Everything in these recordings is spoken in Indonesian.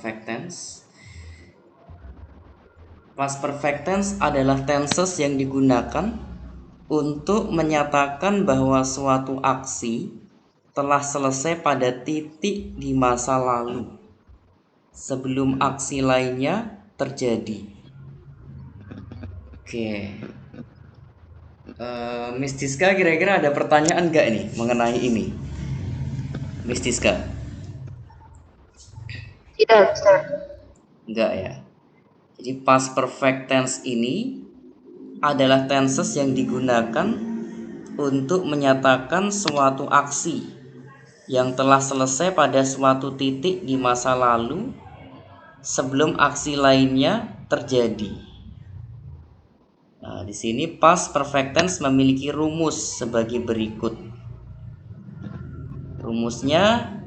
perfect tense. Past perfect tense adalah tenses yang digunakan untuk menyatakan bahwa suatu aksi telah selesai pada titik di masa lalu sebelum aksi lainnya terjadi. Oke. Miss Diska, kira-kira ada pertanyaan nggak nih mengenai ini? Miss Diska? Tidak, Sir. Enggak ya. Jadi past perfect tense ini adalah tenses yang digunakan untuk menyatakan suatu aksi yang telah selesai pada suatu titik di masa lalu sebelum aksi lainnya terjadi. Nah, di sini past perfect tense memiliki rumus sebagai berikut. Rumusnya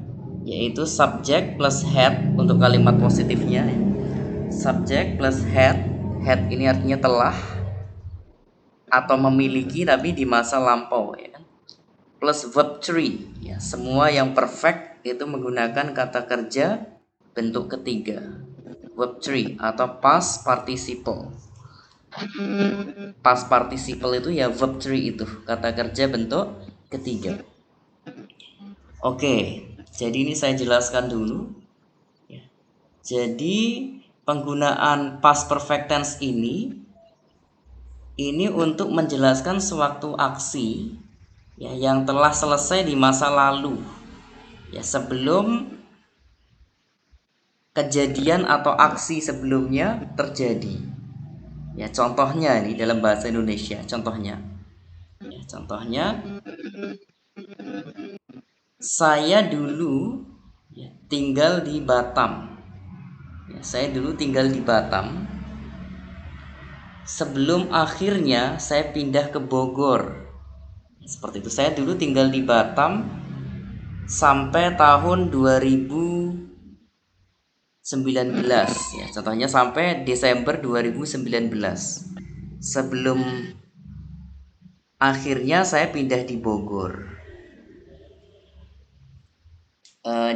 yaitu subject plus had untuk kalimat positifnya. Subject plus had. Had ini artinya telah atau memiliki tapi di masa lampau ya. Plus verb 3 ya, semua yang perfect itu menggunakan kata kerja bentuk ketiga. Verb 3 atau past participle. Past participle itu ya verb 3 itu, kata kerja bentuk ketiga. Oke, jadi ini saya jelaskan dulu. Jadi penggunaan past perfect tense ini untuk menjelaskan suatu aksi ya yang telah selesai di masa lalu ya, sebelum kejadian atau aksi sebelumnya terjadi. Ya, contohnya ini dalam bahasa Indonesia, contohnya. Ya, contohnya saya dulu ya, tinggal di Batam. Ya, saya dulu tinggal di Batam sebelum akhirnya saya pindah ke Bogor. Seperti itu. Saya dulu tinggal di Batam sampai tahun 2019 ya. Contohnya sampai Desember 2019. Sebelum akhirnya saya pindah di Bogor.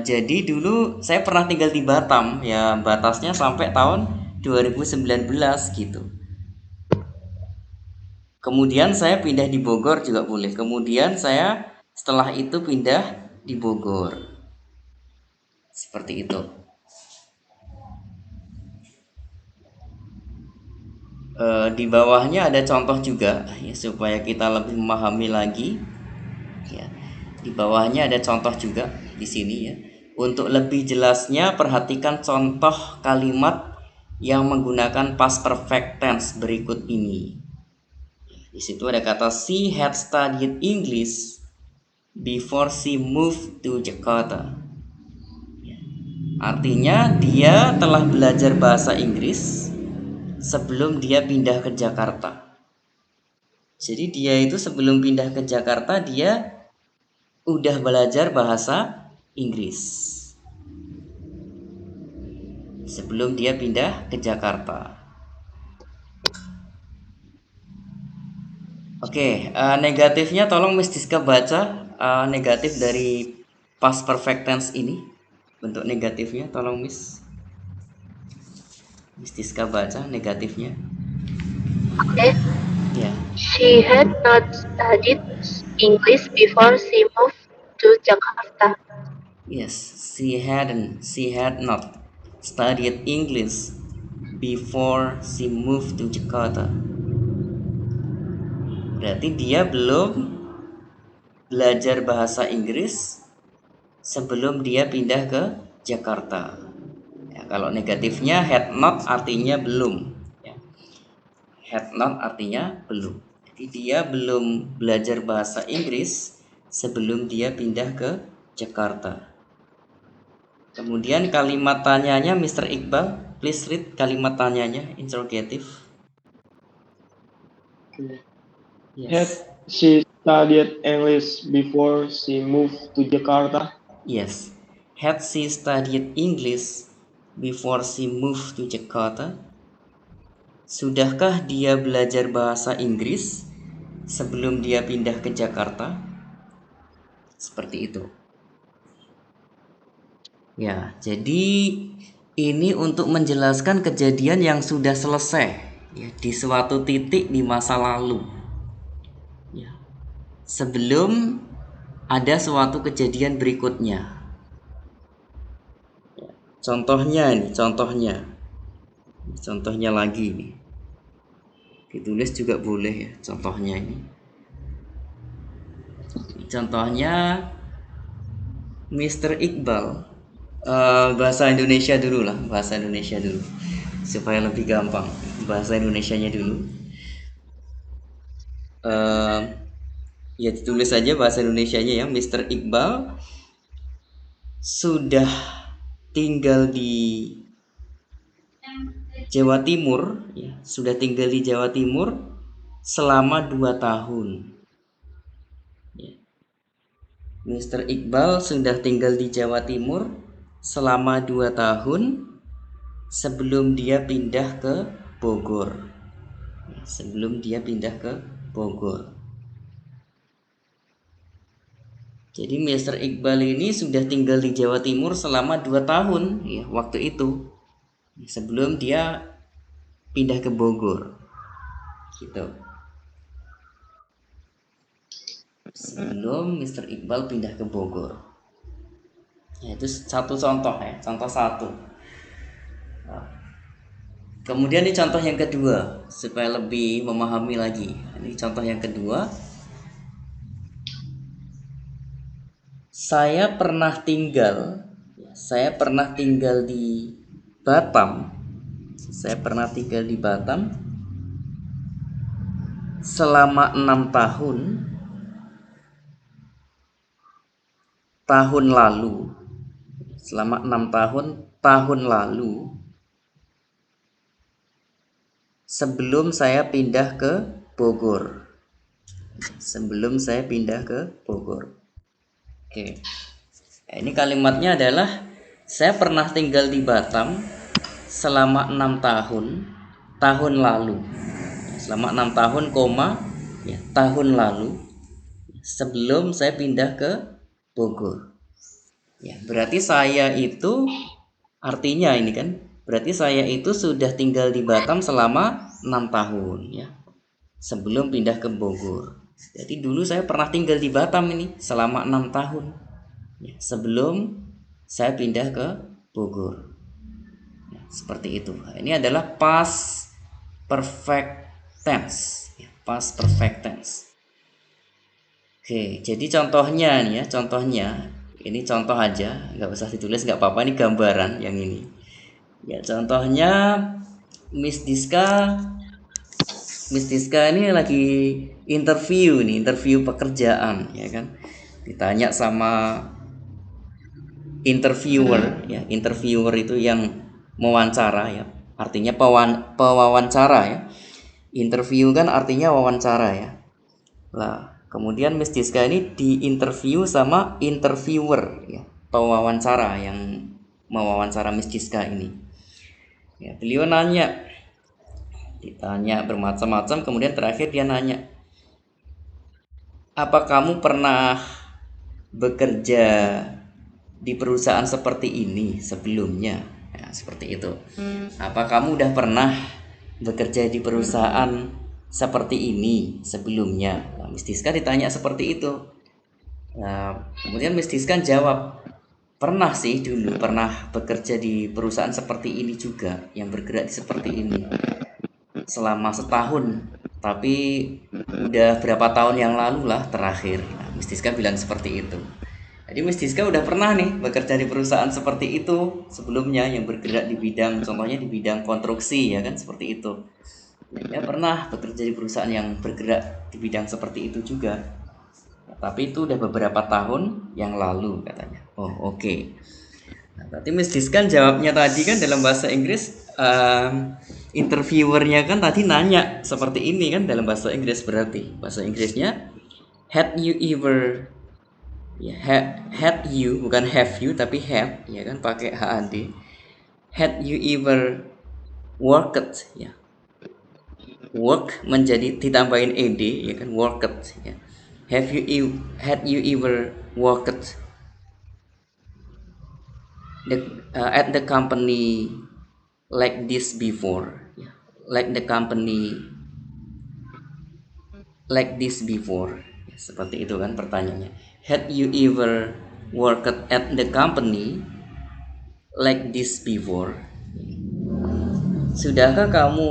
Jadi dulu saya pernah tinggal di Batam ya, batasnya sampai tahun 2019 gitu. Kemudian saya pindah di Bogor juga boleh. Kemudian saya setelah itu pindah di Bogor. Seperti itu. Di bawahnya ada contoh juga ya, supaya kita lebih memahami lagi. Ya. Di bawahnya ada contoh juga di sini ya. Untuk lebih jelasnya perhatikan contoh kalimat yang menggunakan past perfect tense berikut ini. Di situ ada kata she had studied English before she moved to Jakarta. Artinya dia telah belajar bahasa Inggris sebelum dia pindah ke Jakarta. Jadi dia itu sebelum pindah ke Jakarta dia udah belajar bahasa Inggris sebelum dia pindah ke Jakarta. Oke, negatifnya tolong Miss Diska baca negatif dari past perfect tense ini. Bentuk negatifnya tolong Miss Diska baca negatifnya. Okay. Ya. She had not studied English before she moved to Jakarta. Yes, she had not studied English before she moved to Jakarta. Berarti dia belum belajar bahasa Inggris sebelum dia pindah ke Jakarta. Ya, kalau negatifnya had not artinya belum. Ya. Had not artinya belum. Jadi dia belum belajar bahasa Inggris sebelum dia pindah ke Jakarta. Kemudian kalimat tanyanya Mr. Iqbal, please read kalimat tanyanya interrogative. Yes. Had she studied English before she moved to Jakarta? Yes. Had she studied English before she moved to Jakarta? Sudahkah dia belajar bahasa Inggris sebelum dia pindah ke Jakarta? Seperti itu. Ya, jadi ini untuk menjelaskan kejadian yang sudah selesai ya, di suatu titik di masa lalu ya, sebelum ada suatu kejadian berikutnya. Contohnya lagi nih, ditulis juga boleh ya. Contohnya Mr. Iqbal, bahasa Indonesia dulu supaya lebih gampang. Bahasa Indonesianya dulu, ya ditulis aja bahasa Indonesianya ya. Mr. Iqbal sudah tinggal di Jawa Timur ya, selama 2 tahun. Mr. Iqbal sudah tinggal di Jawa Timur selama 2 tahun sebelum dia pindah ke Bogor. Jadi Mr. Iqbal ini sudah tinggal di Jawa Timur selama 2 tahun ya, waktu itu sebelum dia pindah ke Bogor gitu. Sebelum Mr. Iqbal pindah ke Bogor ya, itu satu contoh ya, contoh satu. Kemudian ini contoh yang kedua supaya lebih memahami lagi. Ini contoh yang kedua. Saya pernah tinggal di Batam. Selama 6 tahun tahun lalu sebelum saya pindah ke Bogor. Oke. Nah, ini kalimatnya adalah saya pernah tinggal di Batam selama 6 tahun lalu. Selama 6 tahun, tahun lalu sebelum saya pindah ke Bogor. Ya, berarti saya itu artinya ini kan, berarti saya itu sudah tinggal di Batam selama 6 tahun ya, sebelum pindah ke Bogor. Jadi dulu saya pernah tinggal di Batam ini selama 6 tahun ya, sebelum saya pindah ke Bogor. Ya, seperti itu. Ini adalah past perfect tense ya, past perfect tense. Oke, jadi contohnya nih ya, ini contoh aja, nggak usah ditulis, nggak apa-apa, ini gambaran yang ini ya. Contohnya Miss Diska ini lagi interview pekerjaan ya kan, ditanya sama interviewer ya. Interviewer itu yang mewawancara ya, artinya pewawancara ya. Interview kan artinya wawancara ya. Lah, kemudian Miss Diska ini diinterview sama interviewer ya, pewawancara yang mewawancara Miss Diska ini. Ya, beliau ditanya bermacam-macam, kemudian terakhir dia nanya, apa kamu pernah bekerja di perusahaan seperti ini sebelumnya? Ya, seperti itu. Apa kamu udah pernah bekerja di perusahaan seperti ini sebelumnya? Nah, Miss Diska ditanya seperti itu. Nah, kemudian Miss Diska jawab, pernah sih, dulu pernah bekerja di perusahaan seperti ini juga, yang bergerak seperti ini selama setahun, tapi udah berapa tahun yang lalu lah terakhir. Nah, Miss Diska bilang seperti itu. Jadi Miss Diska udah pernah nih bekerja di perusahaan seperti itu sebelumnya, yang bergerak di bidang, contohnya di bidang konstruksi ya kan, seperti itu. Ya, pernah bekerja di perusahaan yang bergerak di bidang seperti itu juga. Nah, tapi itu udah beberapa tahun yang lalu katanya. Oh, oke. Nah, berarti Miss Diska jawabnya tadi kan dalam bahasa Inggris, interviewernya kan tadi nanya seperti ini kan dalam bahasa Inggris, berarti bahasa Inggrisnya had you ever ya, had you bukan have you tapi had ya kan, pakai had. Had you ever worked ya, work menjadi ditambahin ed ya kan, worked ya. Had you ever worked at the company like this before, ya. Like the company like this before, ya, seperti itu kan pertanyaannya. Had you ever worked at the company like this before? Sudahkah kamu,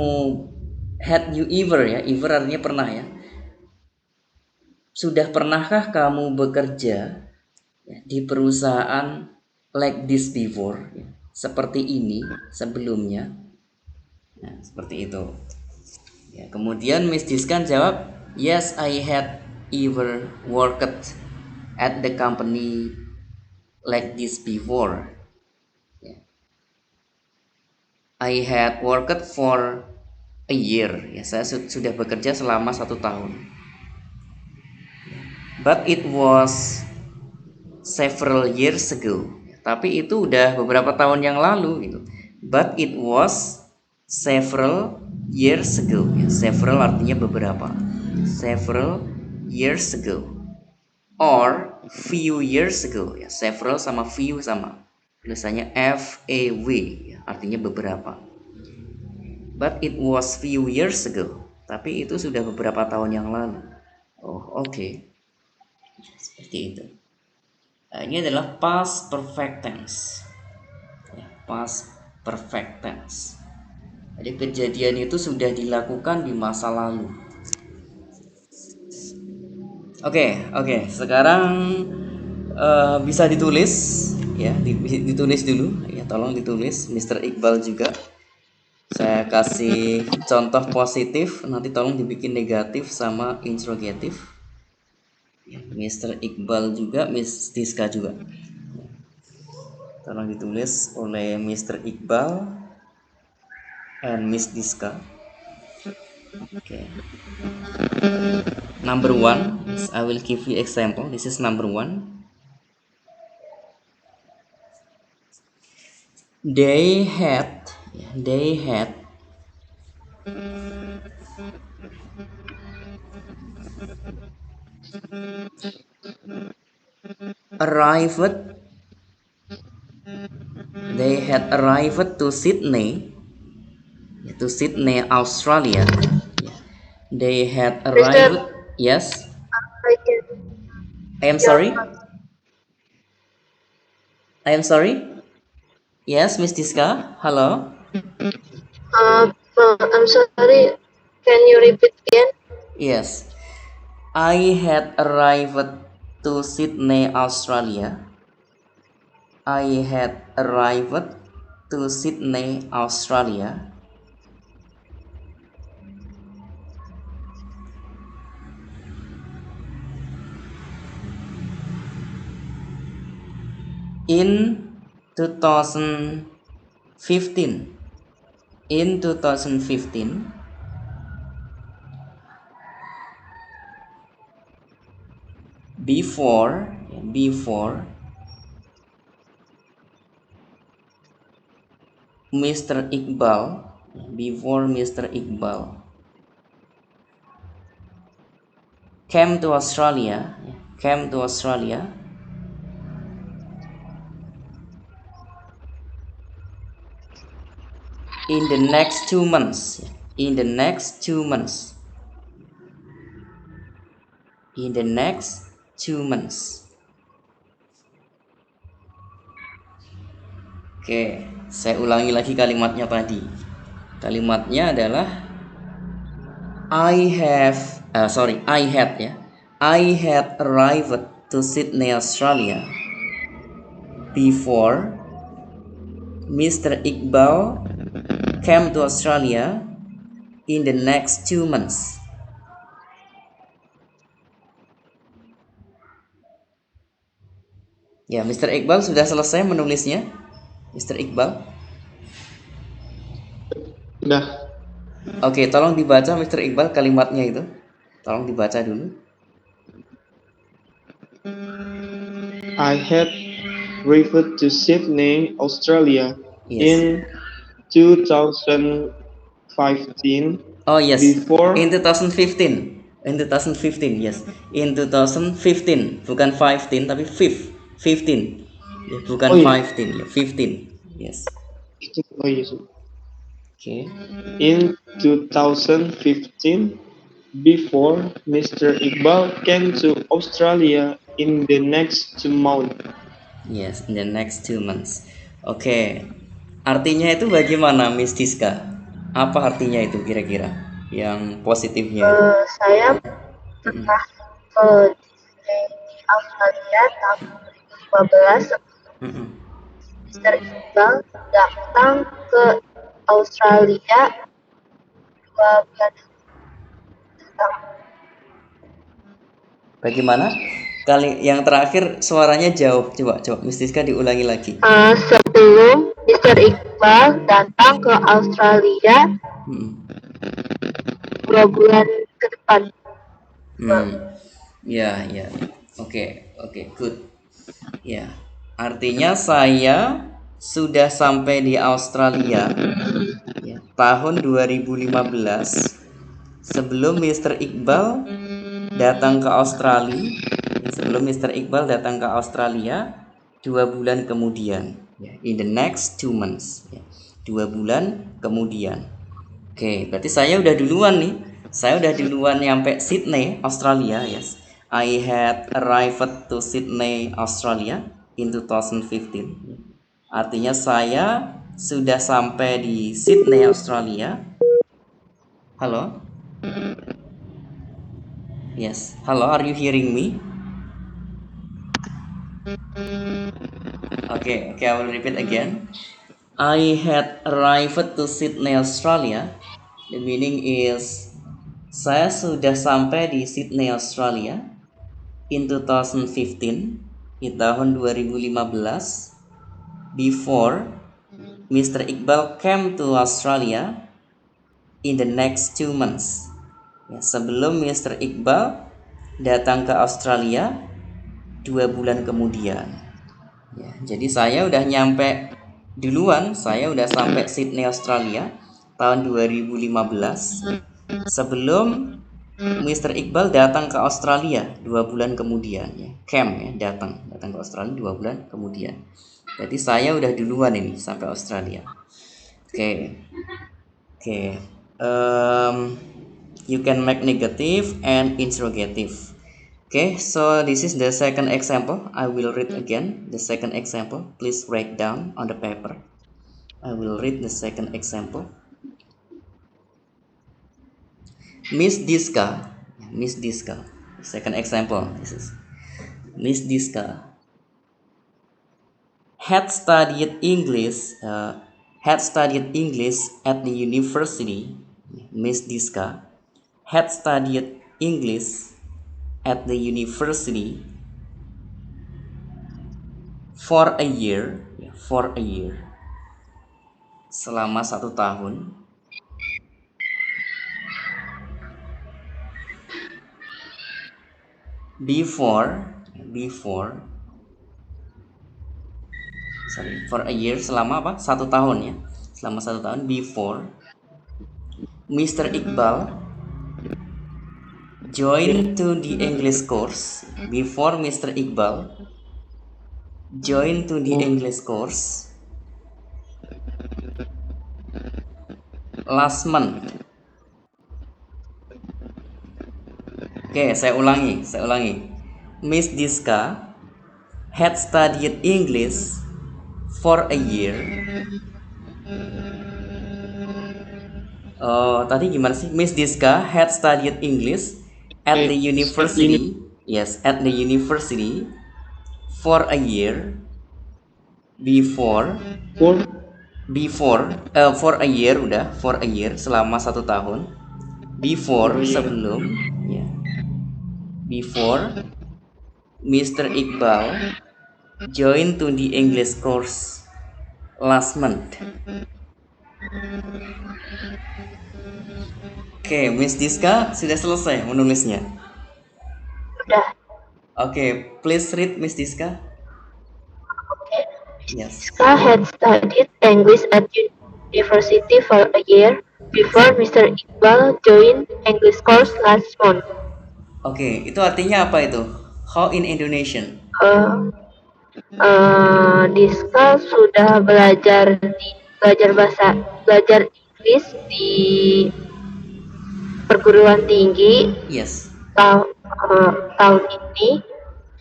had you ever, ya, ever artinya pernah, ya. Sudah pernahkah kamu bekerja, ya, di perusahaan like this before, ya, seperti ini sebelumnya? Nah, seperti itu. Ya, kemudian Miss Diskan jawab, yes, I had ever worked at the company like this before. Ya. I had worked for a year. Ya, saya sudah bekerja selama 1 tahun. But it was several years ago. Tapi itu udah beberapa tahun yang lalu gitu. But it was several years ago. Ya, several artinya beberapa. Several years ago. Or few years ago. Ya, several sama few sama. Tulisannya FAW, ya, artinya beberapa. But it was few years ago. Tapi itu sudah beberapa tahun yang lalu. Oh, oke. Seperti itu. Nah, ini adalah past perfect tense. Ya, past perfect tense. Jadi kejadian itu sudah dilakukan di masa lalu. Oke. Sekarang bisa ditulis, ya, ditulis dulu. Ya, tolong ditulis, Mr. Iqbal juga. Saya kasih contoh positif, nanti tolong dibikin negatif sama interrogatif. Ya, Mr. Iqbal juga, Miss Diska juga. Tolong ditulis oleh Mr. Iqbal and Miss Diska. Okay. Number 1, I will give you example. This is number 1. They had arrived to Sydney, Australia. They had arrived. Yes. I am sorry. Yes, Miss Diska. Hello. I'm sorry. Can you repeat again? Yes. I had arrived to Sydney, Australia. I had arrived to Sydney, Australia. In 2015. Before Mr. Iqbal came to Australia. In the next 2 months. Oke, saya ulangi lagi kalimatnya tadi. Kalimatnya adalah I had arrived to Sydney, Australia before Mr. Iqbal came to Australia in the next 2 months. Ya, Mr. Iqbal sudah selesai menulisnya? Mr. Iqbal? Udah. Oke, tolong dibaca Mr. Iqbal kalimatnya itu. Tolong dibaca dulu. I had arrived to Sydney, Australia in 2015. Oh yes. Before In 2015. Yes. In 2015, bukan 15 tapi 15. Ya, bukan Oh, iya. 15 ya, 15. Yes. Oh yes. Oke. In 2015, before Mr. Iqbal came to Australia in the next 2 months. Yes, in the next 2 months. Oke. Artinya itu bagaimana, Miss Diska? Apa artinya itu kira-kira? Yang positifnya itu? Saya pernah ke Disney di Australia tahun 2015 sebelum Mm-mm. Mr. Iqbal datang ke Australia 2 bulan datang. Bagaimana? Kali yang terakhir suaranya jauh. Coba Miss Diska diulangi lagi. Sebelum Mr. Iqbal datang ke Australia Mm-mm. 2 bulan ke depan. Ya, ya, ya. Oke, good. Ya, artinya saya sudah sampai di Australia ya, tahun 2015 sebelum Mr. Iqbal datang ke Australia. Ya, sebelum Mr. Iqbal datang ke Australia 2 bulan kemudian. Ya, in the next 2 months. Ya, 2 bulan kemudian. Oke, berarti saya udah duluan nih. Saya udah duluan nyampe Sydney, Australia, yes. I had arrived to Sydney, Australia in 2015. Artinya saya sudah sampai di Sydney, Australia. Halo? Yes. Hello, are you hearing me? Okay, I will repeat again. I had arrived to Sydney, Australia. The meaning is saya sudah sampai di Sydney, Australia in 2015, di tahun 2015, before Mr. Iqbal came to Australia in the next 2 months. Ya, sebelum Mr. Iqbal datang ke Australia 2 bulan kemudian. Ya, jadi saya udah nyampe duluan, saya udah sampai Sydney, Australia tahun 2015 sebelum Mr. Iqbal datang ke Australia 2 bulan kemudian ya. Cam ya, datang ke Australia 2 bulan kemudian. Jadi saya udah duluan ini sampai Australia. Oke. You can make negative and interrogative. Okay, so this is the second example. I will read again the second example. Please write down on the paper. I will read the second example. Miss Diska, second example. This is Miss Diska had studied English. At the university. Miss Diska had studied English at the university for a year, selama 1 tahun. For a year, selama apa? 1 tahun ya, selama 1 tahun. Before Mr. Iqbal joined to the English course. Before Mr. Iqbal joined to the English course last month. Oke, saya ulangi. Miss Diska had studied English for a year. Tadi gimana sih? Miss Diska had studied English at the university. Yes, at the university for a year before for a year, udah for a year, selama 1 tahun. Before, sebelum ya. Before Mr. Iqbal joined to the English course last month. Oke, Miss Diska sudah selesai menulisnya. Sudah. Oke, please read, Miss Diska. Okay. Yes. Diska had studied English at university for a year before Mr. Iqbal joined English course last month. Oke, itu artinya apa itu? How in Indonesian? Diska sudah belajar Inggris di perguruan tinggi Yes. tahun ini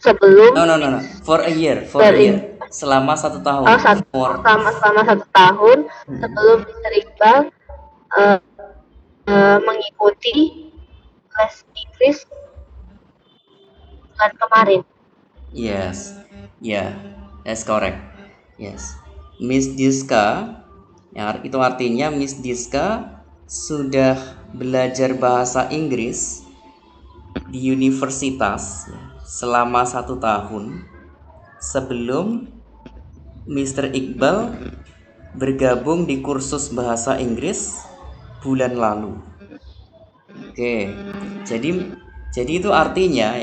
sebelum No. For a year. Selama 1 tahun. selama 1 tahun sebelum Mr. Iqbal mengikuti les Inggris bulan kemarin. Yes. Yeah. That's correct. Yes. Miss Diska, yang itu artinya Miss Diska sudah belajar bahasa Inggris di universitas selama 1 tahun sebelum Mr. Iqbal bergabung di kursus bahasa Inggris bulan lalu. Oke, jadi itu artinya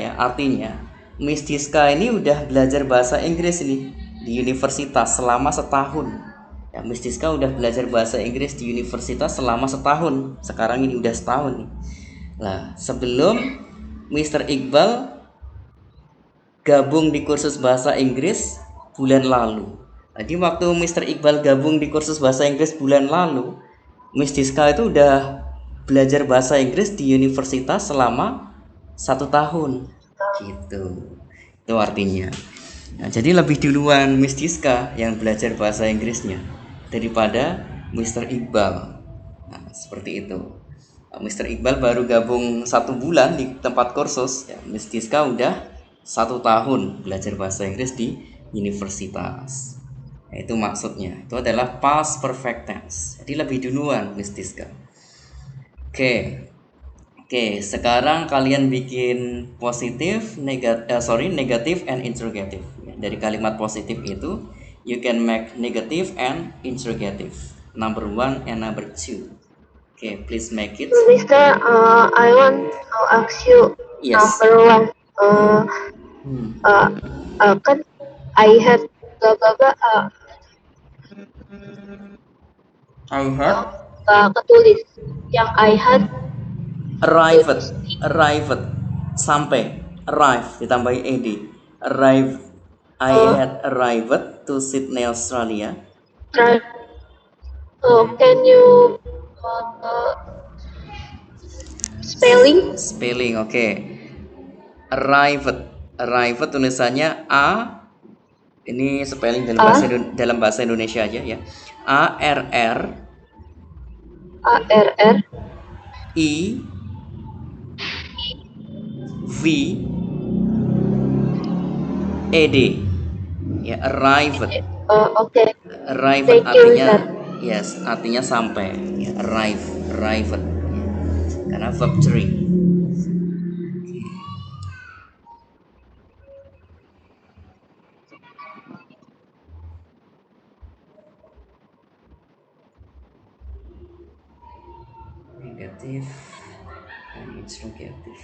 Miss Diska ini udah belajar bahasa Inggris ini di universitas selama 1 tahun. Ya, Miss Diska udah belajar bahasa Inggris di universitas selama 1 tahun. Sekarang ini udah 1 tahun nih. Nah, sebelum Mr. Iqbal gabung di kursus bahasa Inggris bulan lalu. Jadi waktu Mr. Iqbal gabung di kursus bahasa Inggris bulan lalu, Miss Diska itu udah belajar bahasa Inggris di universitas selama 1 tahun. Gitu. Itu artinya. Nah, jadi lebih duluan Miss Diska yang belajar bahasa Inggrisnya daripada Mr. Iqbal. Nah, seperti itu. Mr. Iqbal baru gabung 1 bulan di tempat kursus, ya, Miss Diska udah 1 tahun belajar bahasa Inggris di universitas. Nah, itu maksudnya. Itu adalah past perfect tense. Jadi lebih duluan Miss Diska. Oke, sekarang kalian bikin positif, negatif, and interrogative. Dari kalimat positif itu, you can make negative and interrogative. Number 1 and number 2. Okay, please make it. Mister, I want to ask you Yes. number 1. Kan I had bla bla bla I had ketulis yang I had arrived sampai, arrive ditambahi ed, arrive. I had arrived to Sydney, Australia. Can you spelling? Oke. Arrived tulisannya A, ini spelling dalam bahasa Indonesia aja ya. A R R I V E D. Ya, arrived. Oke. Arrived artinya artinya sampai. Ya, arrived. Karena verb 3. Negative and interrogative.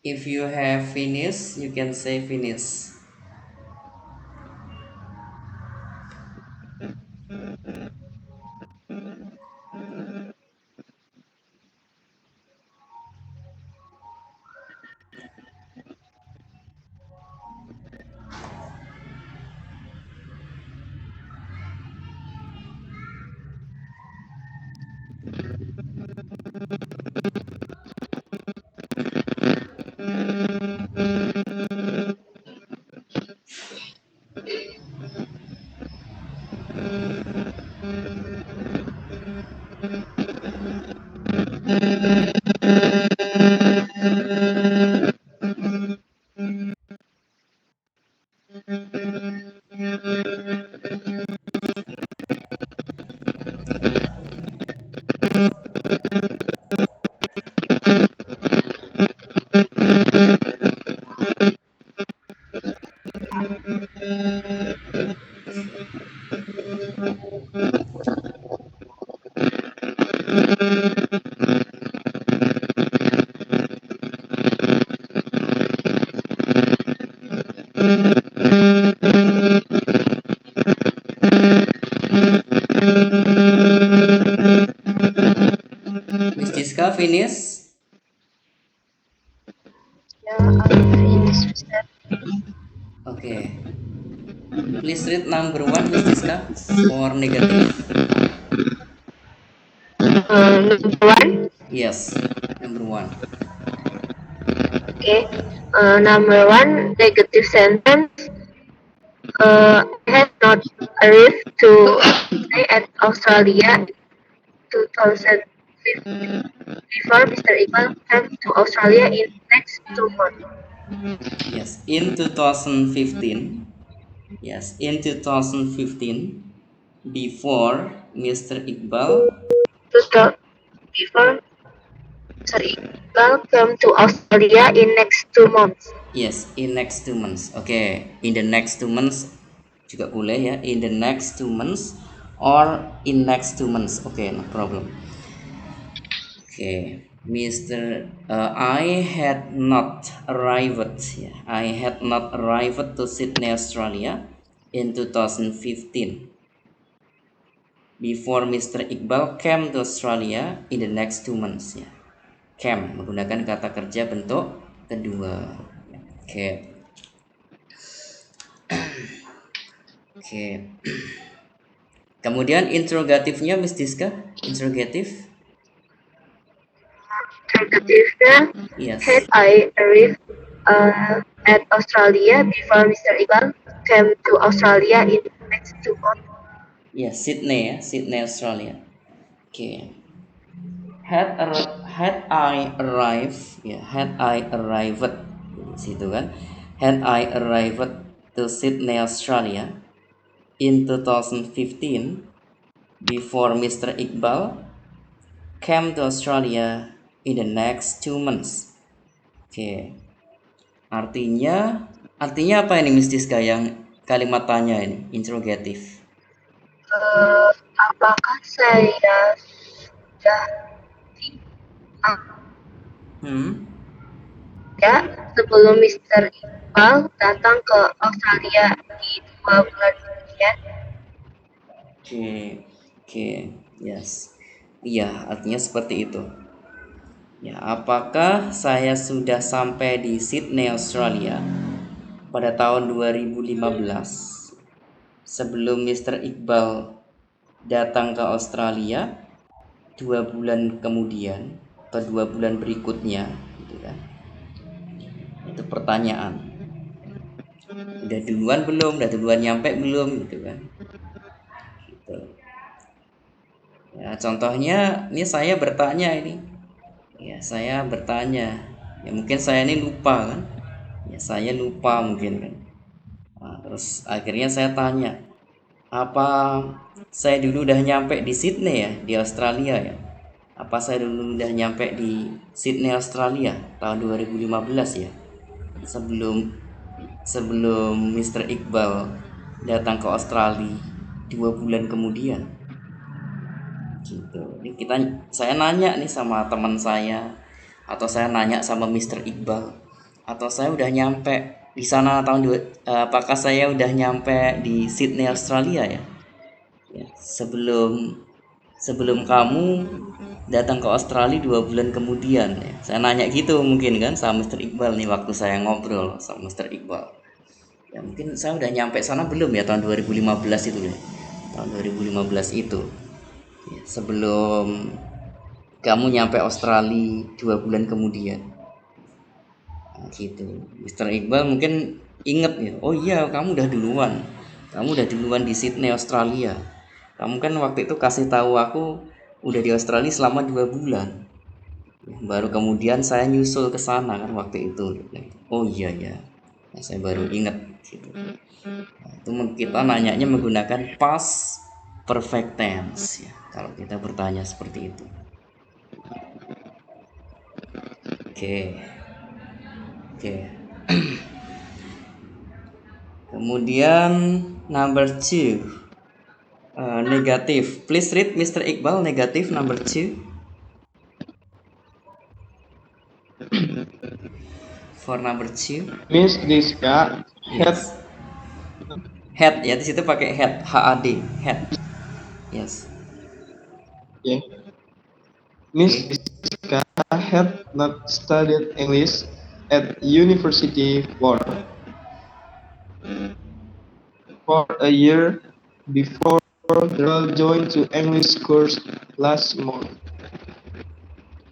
If you have finished, you can say finish. finish? Yeah, I finished, Mister. Okay. Please read number 1, Miss Diska, for negative. Number one. Yes, number 1. Okay. Number one, negative sentence. I had not arrived to stay at Australia in 2015 before Mr. Iqbal came to Australia in next 2 months. Yes, in 2015. Yes, in 2015, before Mr. Iqbal. To the, before Mr. Iqbal came to Australia in next 2 months. Yes, in next 2 months. Okay, in the next 2 months juga boleh ya. In the next 2 months or in next 2 months. Okay, no problem. Okay, Mr. I had not arrived. Yeah, I had not arrived to Sydney, Australia in 2015. Before Mr. Iqbal came to Australia in the next 2 months. Ya, came menggunakan kata kerja bentuk kedua. Oke. Oke. Kemudian interrogatifnya Miss Diska, interrogatif. Alternatively, had Yes. I arrived at Australia before Mr. Iqbal came to Australia in next 2 months? Yes, Sydney ya, Sydney Australia. Oke. Had I arrived, ya, had I arrived di situ kan. Had I arrived to Sydney Australia in 2015 before Mr. Iqbal came to Australia in the next 2 months. Oke. Artinya apa ini Miss Diska yang kalimat tanya ini, interrogatif? Apakah saya sudah Hmm. ya sebelum Mr. Iqbal datang ke Australia di 2 bulan kemudian? Oke. Oke. Yes. Iya, artinya seperti itu. Ya, apakah saya sudah sampai di Sydney, Australia pada tahun 2015 sebelum Mr. Iqbal datang ke Australia 2 bulan kemudian atau 2 bulan berikutnya, gitu kan? Itu pertanyaan. Udah duluan belum? Udah duluan nyampe belum? Gitu kan? Gitu. Ya, contohnya ini saya bertanya ini. Ya, saya bertanya. Ya mungkin saya ini lupa kan? Ya saya lupa mungkin kan. Nah, terus akhirnya saya tanya, apa saya dulu udah nyampe di Sydney ya, di Australia ya? Apa saya dulu udah nyampe di Sydney, Australia tahun 2015 ya? Sebelum sebelum Mr. Iqbal datang ke Australia 2 bulan kemudian. Gitu. Ini saya nanya nih sama teman saya, atau saya nanya sama Mr. Iqbal, atau saya udah nyampe di sana apakah saya udah nyampe di Sydney, Australia ya? Ya, sebelum kamu datang ke Australia 2 bulan kemudian ya. Saya nanya gitu mungkin kan sama Mr. Iqbal nih waktu saya ngobrol sama Mr. Iqbal. Ya mungkin saya udah nyampe sana belum ya tahun 2015 itu ya. Tahun 2015 itu. Ya, sebelum kamu nyampe Australia 2 bulan kemudian. Nah, gitu. Mr. Iqbal mungkin inget ya. Oh iya, kamu udah duluan. Kamu udah duluan di Sydney, Australia. Kamu kan waktu itu kasih tahu aku udah di Australia selama 2 bulan. Baru kemudian saya nyusul ke sana kan waktu itu. Oh iya ya. Nah, saya baru inget gitu. Nah, itu kita nanyanya menggunakan past perfect tense ya. Kalau kita bertanya seperti itu. Oke. Oke. Kemudian number 2. Negatif. Please read Mr. Iqbal negatif number 2. For number 2. Miss Diska had Yes. Head ya, di situ pakai head, HAD, head. Yes. yeah. Miss Diska had not studied English at university for a year before Daryl joined to English course last month.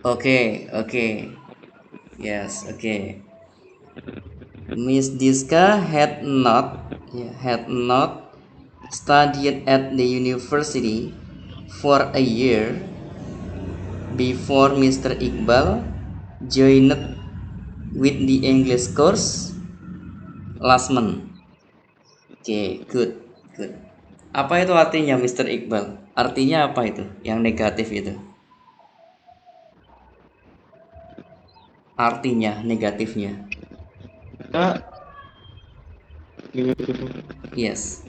Okay, okay. Yes, okay. Miss Diska had not studied at the university for a year before Mr. Iqbal joined with the English course last month. Okay, good, good. Apa itu artinya Mr. Iqbal? Artinya apa itu? Yang negatif itu? Artinya, negatifnya. Yes.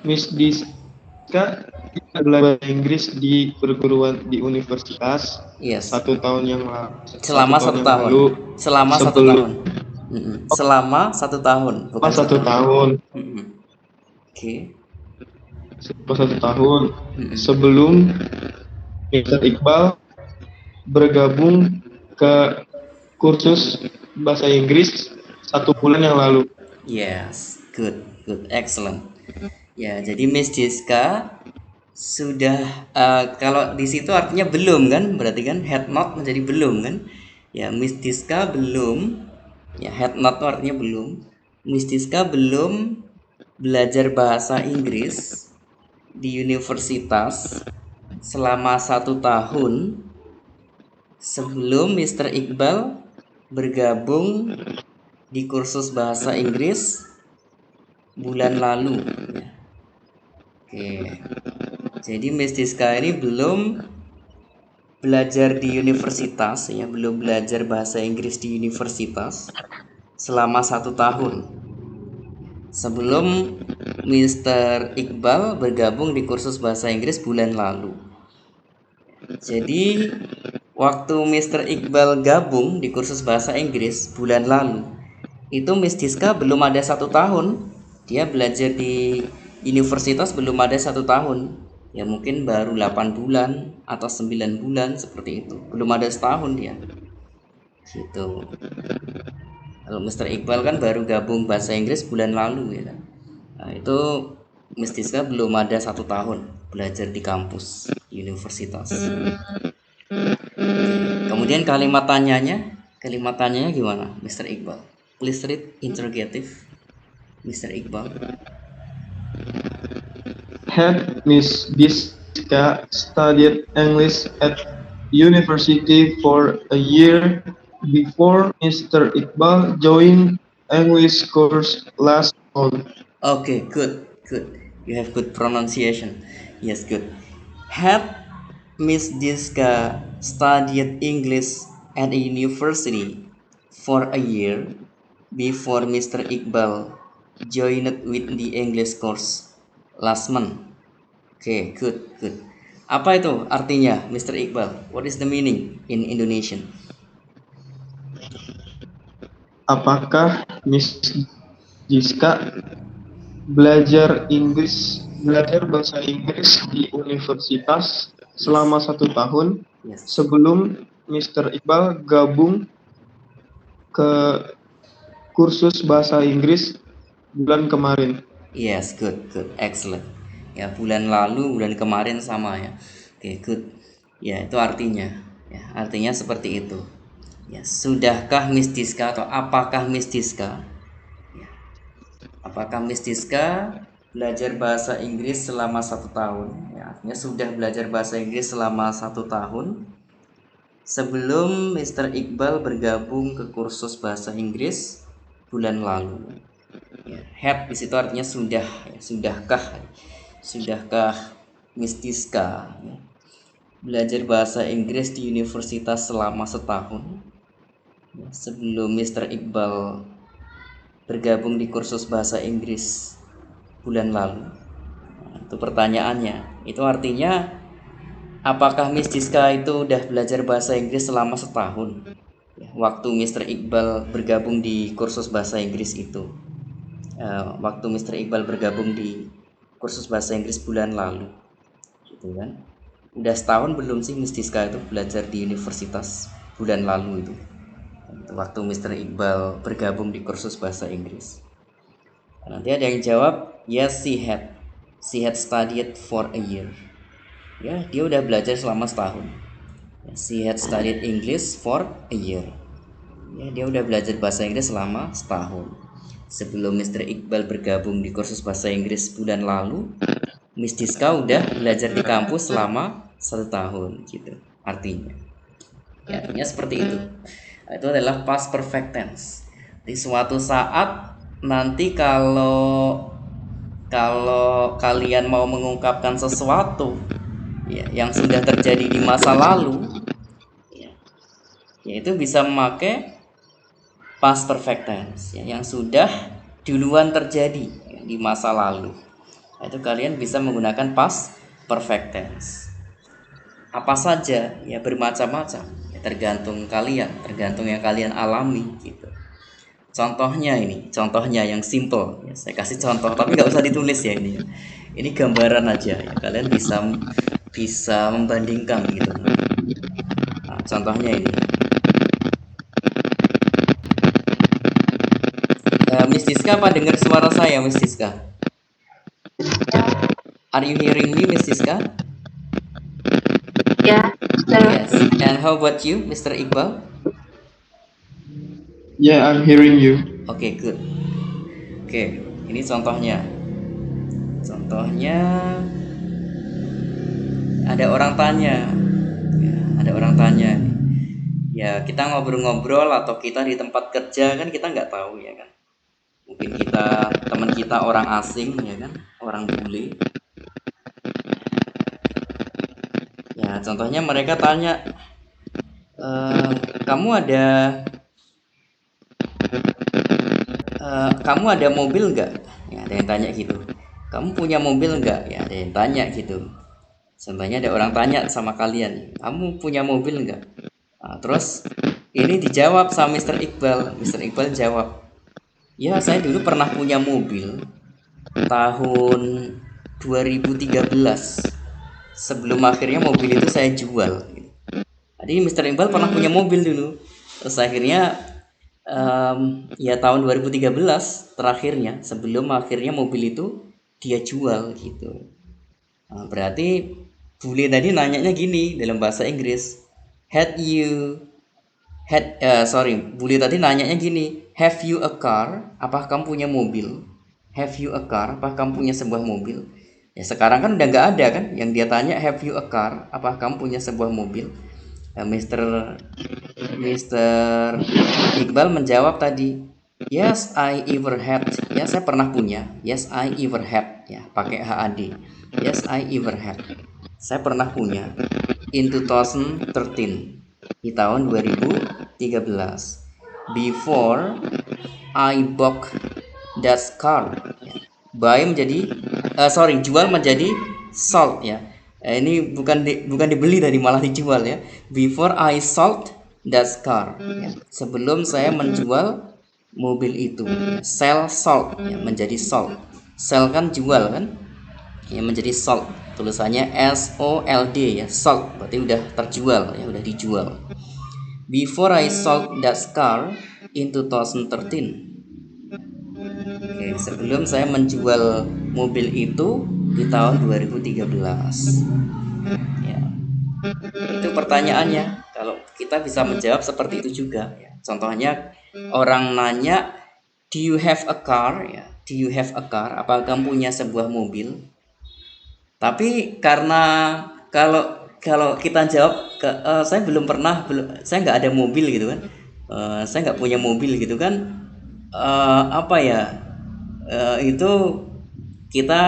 Miss Diska belajar Inggris di universitas Yes. 1 tahun yang lalu. Selama 1 tahun. Selama 1 tahun. Selama 1 tahun, bukan 1 tahun. Oke. Selama 1 tahun sebelum Mr. Iqbal bergabung ke kursus bahasa Inggris 1 bulan yang lalu. Yes, good, good, excellent. Ya, jadi Miss Diska sudah kalau di situ artinya belum kan, berarti kan had not menjadi belum kan? Ya, Miss Diska belum, ya had not itu artinya belum. Miss Diska belum belajar bahasa Inggris di universitas selama 1 tahun sebelum Mr. Iqbal bergabung di kursus bahasa Inggris bulan lalu. Oke. Jadi Miss Diska ini belum belajar di universitas ya, belum belajar bahasa Inggris di universitas selama 1 tahun sebelum Mr. Iqbal bergabung di kursus bahasa Inggris bulan lalu. Jadi waktu Mr. Iqbal gabung di kursus bahasa Inggris bulan lalu, itu Miss Diska belum ada 1 tahun. Dia belajar di universitas belum ada 1 tahun. Ya mungkin baru 8 bulan atau 9 bulan seperti itu. Belum ada setahun dia. Gitu. Kalau Mr. Iqbal kan baru gabung bahasa Inggris bulan lalu ya kan. Nah, itu Miss Diska belum ada 1 tahun belajar di kampus universitas. Kemudian kalimat tanyanya gimana, Mr. Iqbal? Please read interrogative, Mr. Iqbal. Had Miss Diska studied English at university for a year before Mr. Iqbal joined English course last month? Okay, good, good. You have good pronunciation. Yes, good. Had Miss Diska studied English at a university for a year before Mr. Iqbal joined with the English course last month. Okay, good, good. Apa itu artinya, Mr. Iqbal? What is the meaning in Indonesian? Apakah Miss Diska belajar bahasa Inggris di universitas selama 1 tahun sebelum Mr. Iqbal gabung ke kursus bahasa Inggris bulan kemarin? Yes, good, good, excellent. Ya, bulan lalu, bulan kemarin sama ya. Oke, good. Ya, itu artinya. Ya, artinya seperti itu. Ya, sudahkah Miss Diska atau apakah Miss Diska? Ya, apakah Miss Diska belajar bahasa Inggris selama 1 tahun? Ya, artinya sudah belajar bahasa Inggris selama 1 tahun sebelum Mr. Iqbal bergabung ke kursus bahasa Inggris bulan lalu. Ya, had di situ artinya sudah, ya, sudahkah Miss Diska ya, belajar bahasa Inggris di universitas selama setahun ya, sebelum Mr. Iqbal bergabung di kursus bahasa Inggris bulan lalu. Nah, itu pertanyaannya. Itu artinya apakah Miss Diska itu udah belajar bahasa Inggris selama setahun ya, waktu Mr. Iqbal bergabung di kursus bahasa Inggris itu. Waktu Mr. Iqbal bergabung di kursus bahasa Inggris bulan lalu gitu kan. Udah setahun belum sih Miss Diska itu belajar di universitas bulan lalu itu? Waktu Mr. Iqbal bergabung di kursus bahasa Inggris. Nanti ada yang jawab, yes she had studied for a year. Ya, dia udah belajar selama setahun. She had studied English for a year. Ya, dia udah belajar bahasa Inggris selama setahun. Sebelum Mr. Iqbal bergabung di kursus bahasa Inggris bulan lalu, Miss Diska udah belajar di kampus selama 1 tahun gitu. Artinya seperti itu. Itu adalah past perfect tense. Di suatu saat nanti kalau kalian mau mengungkapkan sesuatu ya, yang sudah terjadi di masa lalu, ya, yaitu bisa memakai past perfect tense ya, yang sudah duluan terjadi ya, di masa lalu. Itu kalian bisa menggunakan past perfect tense. Apa saja ya, bermacam-macam ya, tergantung kalian, tergantung yang kalian alami gitu. Contohnya yang simple ya, saya kasih contoh tapi nggak usah ditulis ya ini. Ini gambaran aja ya, kalian bisa membandingkan gitu. Nah, contohnya ini. Miss Diska, apa dengar suara saya, Miss Diska? Are you hearing me, Miss Diska? Yeah, Yes. And how about you, Mr. Iqbal? Yeah, I'm hearing you. Oke, good. Oke, ini contohnya. Contohnya ada orang tanya. Ya, ada orang tanya. Ya, kita ngobrol-ngobrol atau kita di tempat kerja kan kita nggak tahu ya kan. Mungkin teman kita orang asing ya kan, orang bule. Ya, contohnya mereka tanya, kamu ada mobil nggak? Ya, ada yang tanya gitu. Kamu punya mobil nggak? Ya, ada yang tanya gitu. Contohnya ada orang tanya sama kalian, kamu punya mobil nggak? Nah, terus ini dijawab sama Mr. Iqbal. Mr. Iqbal jawab, ya saya dulu pernah punya mobil tahun 2013. Sebelum akhirnya mobil itu saya jual. Jadi Mr. Iqbal pernah punya mobil dulu. Terus akhirnya ya tahun 2013 terakhirnya, sebelum akhirnya mobil itu dia jual gitu. Nah, berarti bule tadi nanyanya gini dalam bahasa Inggris, bule tadi nanyanya gini, have you a car? Apakah kamu punya mobil? Have you a car? Apakah kamu punya sebuah mobil? Ya sekarang kan udah nggak ada kan yang dia tanya, have you a car? Apakah kamu punya sebuah mobil? Mr. Iqbal menjawab tadi, yes I ever had. Ya saya pernah punya. Yes I ever had. Ya pakai HAD. Yes I ever had. Saya pernah punya in 2013, di tahun 2013, before I bought that car. Jual menjadi sold ya. Ini bukan dibeli tadi, malah dijual ya. Before I sold that car ya. Sebelum saya menjual mobil itu. Sell, sold ya, menjadi sold. Sell kan jual kan? Ya menjadi sold. Tulisannya SOLD ya, sold berarti udah terjual ya, udah dijual. Before I sold that car in 2013. Oke, sebelum saya menjual mobil itu di tahun 2013. Ya. Itu pertanyaannya. Kalau kita bisa menjawab seperti itu juga ya. Contohnya orang nanya, do you have a car ya? Do you have a car? Apakah kamu punya sebuah mobil? Tapi karena kalau kita jawab saya saya nggak ada mobil gitu kan, saya nggak punya mobil gitu kan, itu kita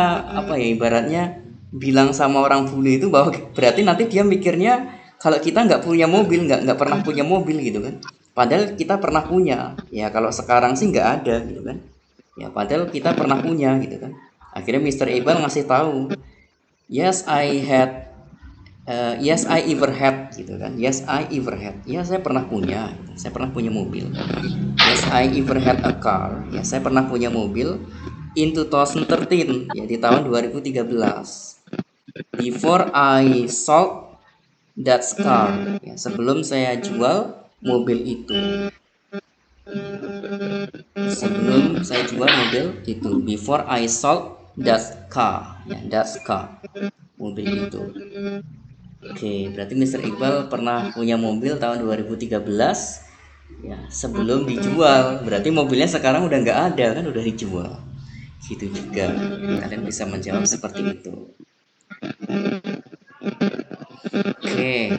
ibaratnya bilang sama orang bule itu bahwa berarti nanti dia mikirnya kalau kita nggak punya mobil, nggak pernah punya mobil gitu kan, padahal kita pernah punya ya. Kalau sekarang sih nggak ada gitu kan ya, padahal kita pernah punya gitu kan. Akhirnya Mr. Iqbal ngasih tahu, yes I ever had gitu kan. Yes I ever had. Ya saya pernah punya mobil. Yes I ever had a car. Ya saya pernah punya mobil in 2013 ya, di tahun 2013. Before I sold that car. Ya, sebelum saya jual mobil itu. Sebelum saya jual mobil itu. Before I sold that car. Ya, that car. Mobil itu. Oke, berarti Mr. Iqbal pernah punya mobil tahun 2013. Ya, sebelum dijual. Berarti mobilnya sekarang udah nggak ada kan, udah dijual. Gitu juga. Kalian bisa menjawab seperti itu. Oke.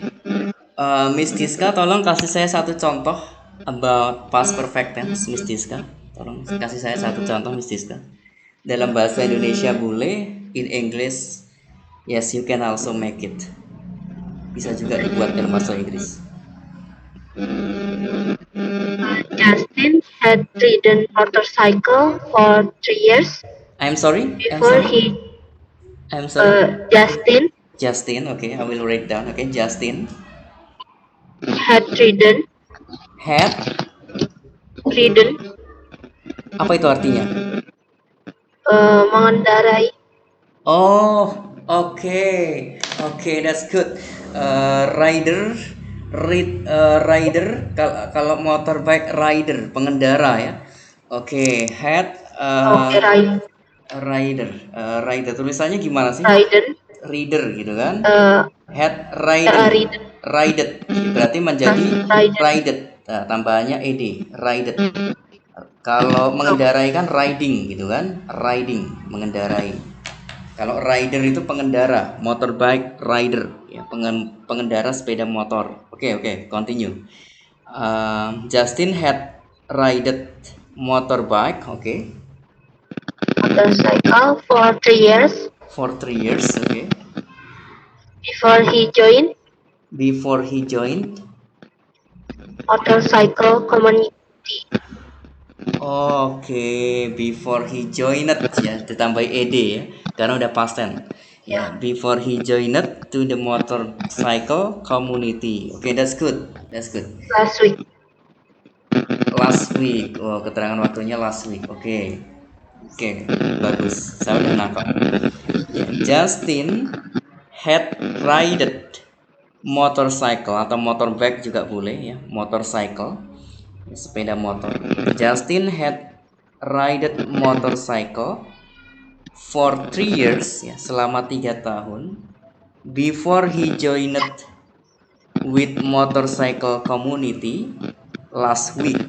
Miss Diska, tolong kasih saya satu contoh about past perfect tense, Miss Diska. Tolong kasih saya satu contoh, Miss Diska. Dalam bahasa Indonesia boleh, in English, yes you can also make it. Bisa juga dibuat dalam bahasa Inggris. Justin had ridden motorcycle for 3 years I'm sorry. before he I'm sorry. Justin Okay, I will write down. Okay, Justin had ridden had. Apa itu artinya? Mengendarai. Oh, okay, that's good. Rider, kalau motorbike rider, pengendara ya. Oke, had rider. Tulisannya gimana sih? Reader gitu kan? Had rided. Berarti menjadi rided. Nah, tambahannya ed, rided. Kalau mengendarai kan riding gitu kan? Riding, mengendarai. Kalau rider itu pengendara, motorbike rider, ya pengendara sepeda motor. Oke, continue. Justin had ridden motorbike, motorcycle for 3 years. For 3 years, Before he joined motorcycle community. Before he joined ya, ditambah ed ya, karena udah past tense. Ya, before he joined to the motorcycle community. That's good. Last week. Oh, keterangan waktunya last week. Oke, bagus. Saya udah nangkap. Justin had ridden motorcycle atau motorbike juga boleh ya, motorcycle, sepeda motor. Justin had ridden motorcycle for 3 years ya, selama 3 tahun. Before he joined with motorcycle community last week.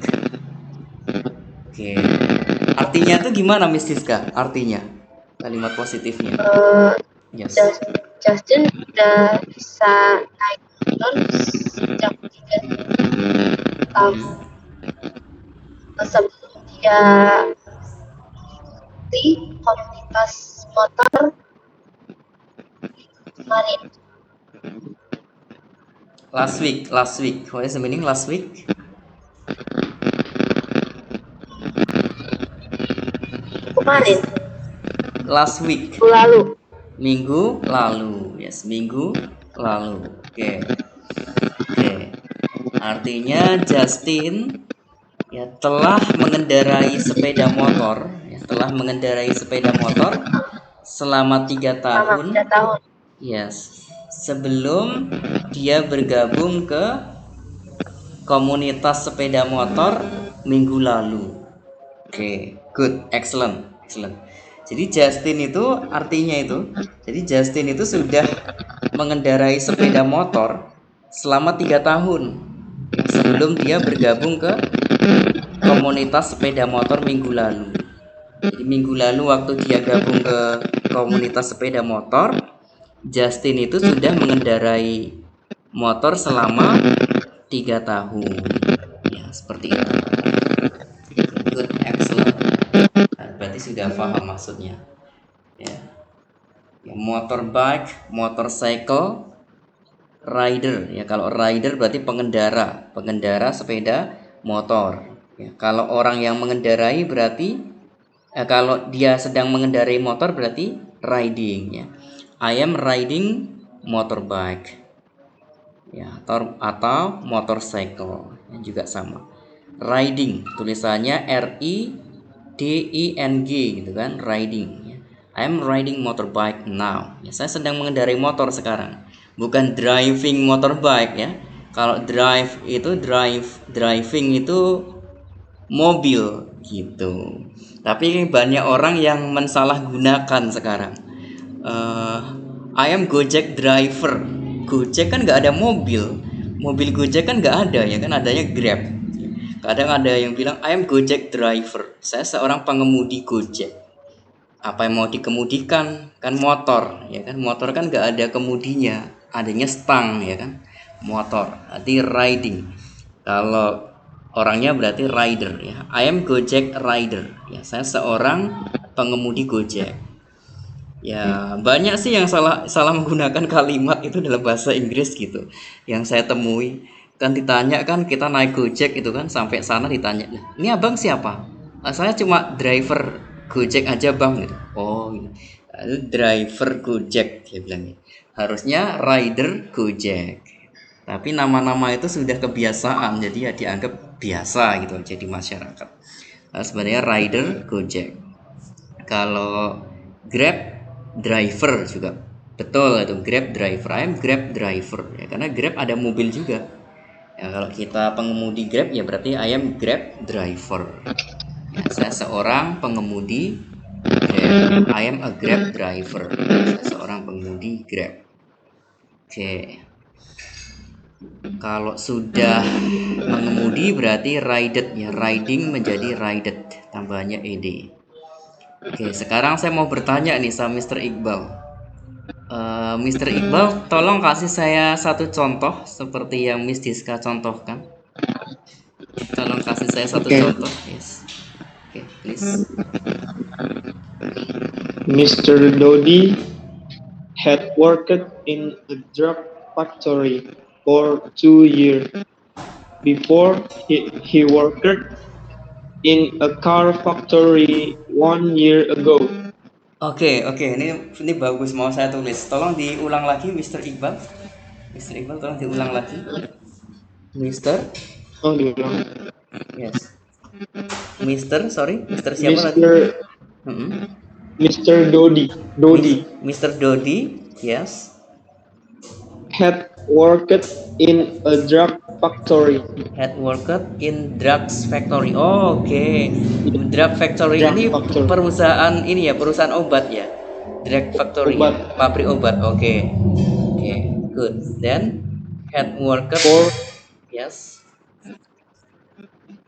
Artinya tuh gimana, Miss Siska? Artinya kalimat positifnya. Yes. Justin udah bisa naik motor sejak 3 tahun. Sebelum dia di komunitas motor kemarin. Last week. What is the meaning last week? Kemarin. Last week. Minggu lalu. Yes, minggu lalu. Oke. Artinya Justin ya telah mengendarai sepeda motor, selama 3 tahun. Yes. Sebelum dia bergabung ke komunitas sepeda motor minggu lalu. Good, excellent. Jadi Justin itu artinya jadi Justin itu sudah mengendarai sepeda motor selama 3 tahun sebelum dia bergabung ke komunitas sepeda motor minggu lalu. Jadi minggu lalu waktu dia gabung ke komunitas sepeda motor, Justin itu sudah mengendarai motor selama 3 tahun. Ya, seperti itu. Good, excellent. Berarti sudah paham maksudnya. Ya, motorbike, motorcycle, rider. Ya, kalau rider berarti pengendara sepeda motor. Ya, kalau orang yang mengendarai berarti kalau dia sedang mengendarai motor berarti riding ya. I am riding motorbike. Ya, atau motorcycle yang juga sama. Riding tulisannya RIDING gitu kan, riding ya. I'm riding motorbike now. Ya, saya sedang mengendarai motor sekarang. Bukan driving motorbike ya. Kalau driving itu mobil gitu. Tapi banyak orang yang mensalahgunakan sekarang. I am Gojek driver. Gojek kan nggak ada mobil. Mobil Gojek kan nggak ada ya kan, adanya Grab. Kadang ada yang bilang I am Gojek driver. Saya seorang pengemudi Gojek. Apa yang mau dikemudikan? Kan motor, ya kan? Motor kan nggak ada kemudinya, adanya stang, ya kan? Motor, berarti riding. Kalau orangnya berarti rider, ya. I am Gojek rider. Ya, saya seorang pengemudi Gojek. Ya, banyak sih yang salah menggunakan kalimat itu dalam bahasa Inggris gitu. Yang saya temui kan ditanya kan, kita naik Gojek itu kan, sampai sana ditanya, "Ini abang siapa?" Saya cuma driver Gojek aja bang gitu. Oh gitu. Itu driver Gojek dia bilang. Harusnya rider Gojek. Tapi nama-nama itu sudah kebiasaan, jadi ya dianggap biasa gitu jadi masyarakat. Sebenarnya rider Gojek. Kalau Grab driver juga betul, itu Grab driver. I am Grab driver ya, karena Grab ada mobil juga ya. Kalau kita pengemudi Grab ya berarti I am Grab driver ya, saya seorang pengemudi Grab. I am a Grab driver. Saya seorang pengemudi Grab. Oke. Kalau sudah mengemudi berarti rided ya, riding menjadi rided, tambahannya ed. Oke, sekarang saya mau bertanya nih sama Mr. Iqbal. Mr. Iqbal, tolong kasih saya satu contoh seperti yang Miss Diska contohkan. Tolong kasih saya satu contoh. Yes. Oke, please. Mr. Dodi had worked in a drug factory for 2 years before he worked in a car factory 1 year ago. Oke, ini bagus, mau saya tulis. Tolong diulang lagi, Mr. Iqbal. Mr. Iqbal, tolong diulang lagi. Mr. Oh, diulang. Yes. Mr. siapa lagi? Mr. Dodi. Mr. Dodi, yes. Had worked in a drug factory. Had worked in drugs factory. Oh, oke. Drug factory Drug ini factory. perusahaan ini ya, perusahaan obat ya. Drug factory Obat. ya, pabrik obat. Oke, good. Then had worked yes.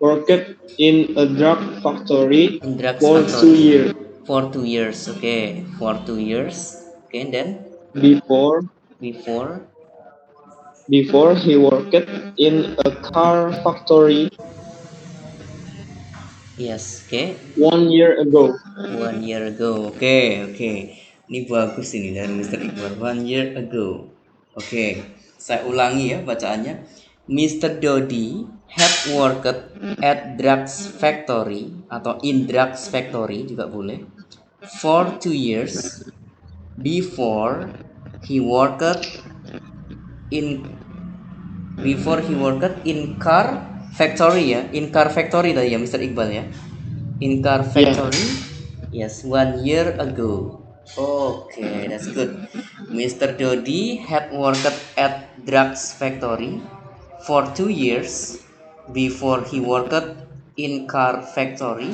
Worked in a drug factory In drugs for factory. 2 years. For 2 years, okay. For 2 years. Okay, and then Before he worked in a car factory. Yes, okay. 1 year ago. 1 year ago. Oke. Ini bagus ini dari Mr. Iqbal. 1 year ago. Oke. Saya ulangi ya bacaannya. Mr. Dodi had worked at drugs factory atau in drugs factory juga boleh for 2 years before he worked in car factory ya. In car factory tadi ya Mr. Iqbal ya. In car factory, yes, 1 year ago. Okay, that's good. Mr. Dodi had worked at drugs factory for 2 years before he worked in car factory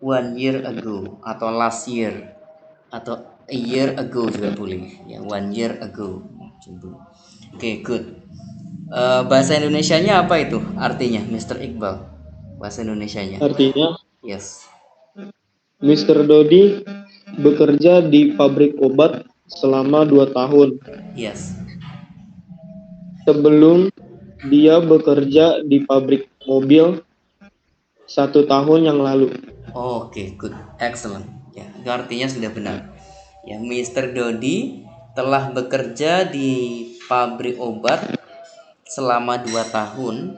1 year ago atau last year atau a year ago juga boleh ya, 1 year ago. Oke, good. Bahasa Indonesianya apa itu artinya, Mr. Iqbal? Bahasa Indonesianya? Artinya, Yes. Mr. Dodi bekerja di pabrik obat selama 2 tahun. Yes. Sebelum dia bekerja di pabrik mobil 1 tahun yang lalu. Oke, good. Excellent. Ya, itu artinya sudah benar. Ya, Mr. Dodi telah bekerja di pabrik obat selama 2 tahun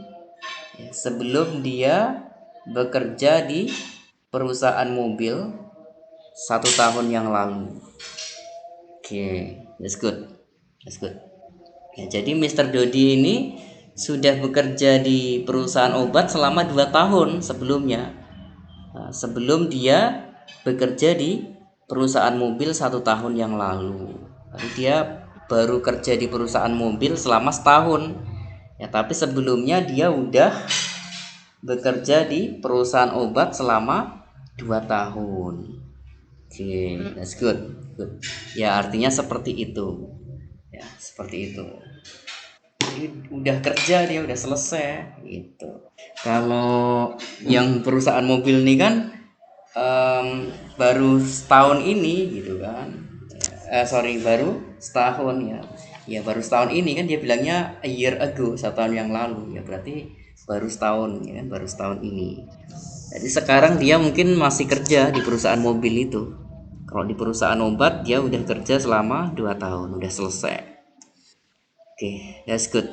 ya, sebelum dia bekerja di perusahaan mobil 1 tahun yang lalu. Oke, that's good. Ya, jadi Mr. Dodi ini sudah bekerja di perusahaan obat selama 2 tahun sebelumnya. Nah, sebelum dia bekerja di perusahaan mobil 1 tahun yang lalu. Tapi dia baru kerja di perusahaan mobil selama setahun. Ya, tapi sebelumnya dia udah bekerja di perusahaan obat selama 2 tahun. Oke, that's good. Good. Ya, artinya seperti itu. Ya, seperti itu. Jadi udah kerja, dia udah selesai gitu. Kalau yang perusahaan mobil nih kan baru setahun ini gitu kan. Baru setahun ya. Ya baru setahun ini kan, dia bilangnya a year ago, 1 tahun yang lalu. Ya berarti baru setahun ya kan, baru setahun ini. Jadi sekarang dia mungkin masih kerja di perusahaan mobil itu. Kalau di perusahaan obat dia udah kerja selama 2 tahun, udah selesai. Oke, that's good.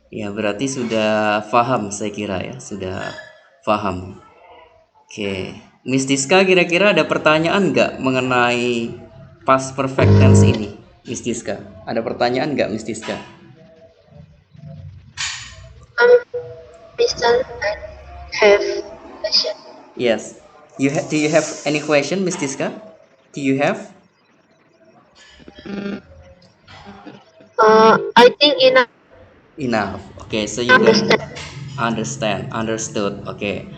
Ya berarti sudah paham, saya kira ya, sudah paham. Oke, Miss Diska, kira-kira ada pertanyaan nggak mengenai past perfect tense ini? Miss Diska, ada pertanyaan nggak, Miss Diska? Mr. I have question. Yes. Do you have any question, Miss Diska? Do you have? I think enough. Enough. Okay, so you understood. Okay.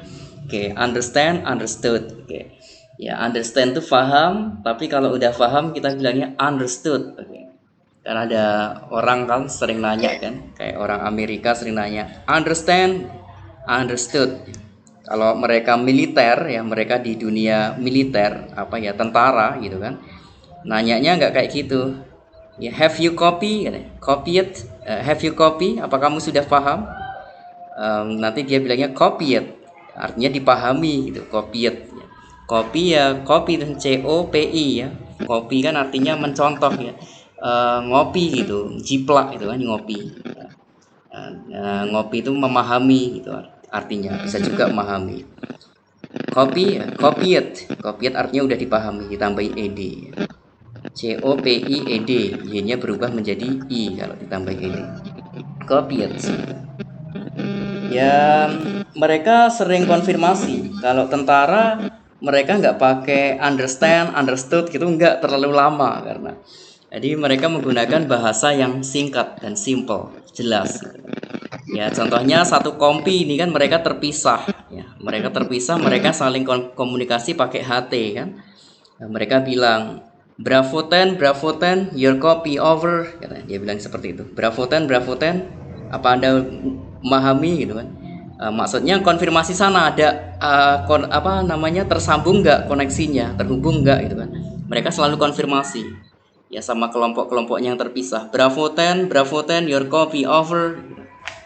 Understand, understood. Okay. Ya, understand itu paham, tapi kalau udah paham kita bilangnya understood. Oke. Karena ada orang kan sering nanya kan, kayak orang Amerika sering nanya, understand, understood. Kalau mereka militer ya, mereka di dunia militer apa ya, tentara gitu kan, nanyanya nggak kayak gitu. Ya, have you copy? Copy it. Have you copy? Apa kamu sudah paham? Nanti dia bilangnya copy it. Artinya dipahami gitu. Copy it. Copy ya, copy dan COPI ya. Copy kan artinya mencontoh ya. Ngopi gitu, jiplak gitu kan, ngopi. Ngopi itu memahami gitu artinya, bisa juga memahami. Copy, copy it artinya udah dipahami, ditambahi ed. COPIED, y-nya berubah menjadi i kalau ditambahi ed. Copy it. Ya, mereka sering konfirmasi. Kalau tentara mereka nggak pakai understand, understood gitu, nggak terlalu lama karena jadi mereka menggunakan bahasa yang singkat dan simple, jelas. Ya, contohnya satu kompi ini kan mereka terpisah. Ya, mereka terpisah, mereka saling komunikasi pakai HT kan. Nah, mereka bilang, Bravo 10, your copy over. Dia bilang seperti itu. Bravo 10, apa Anda memahami gitu kan? Maksudnya konfirmasi sana ada tersambung nggak koneksinya, terhubung nggak gitu kan? Mereka selalu konfirmasi ya sama kelompok-kelompoknya yang terpisah. Bravo 10, your copy over.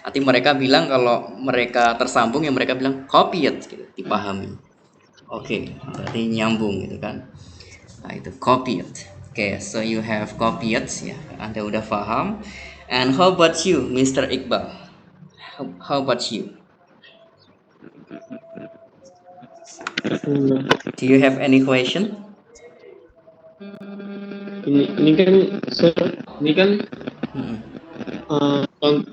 Nanti mereka bilang kalau mereka tersambung ya mereka bilang copy it gitu, dipahami. Oke, berarti nyambung gitu kan. Nah, itu copy it. Oke, so you have copy it ya. Anda udah paham. And how about you, Mr. Iqbal? How about you? Do you have any question? Ini kan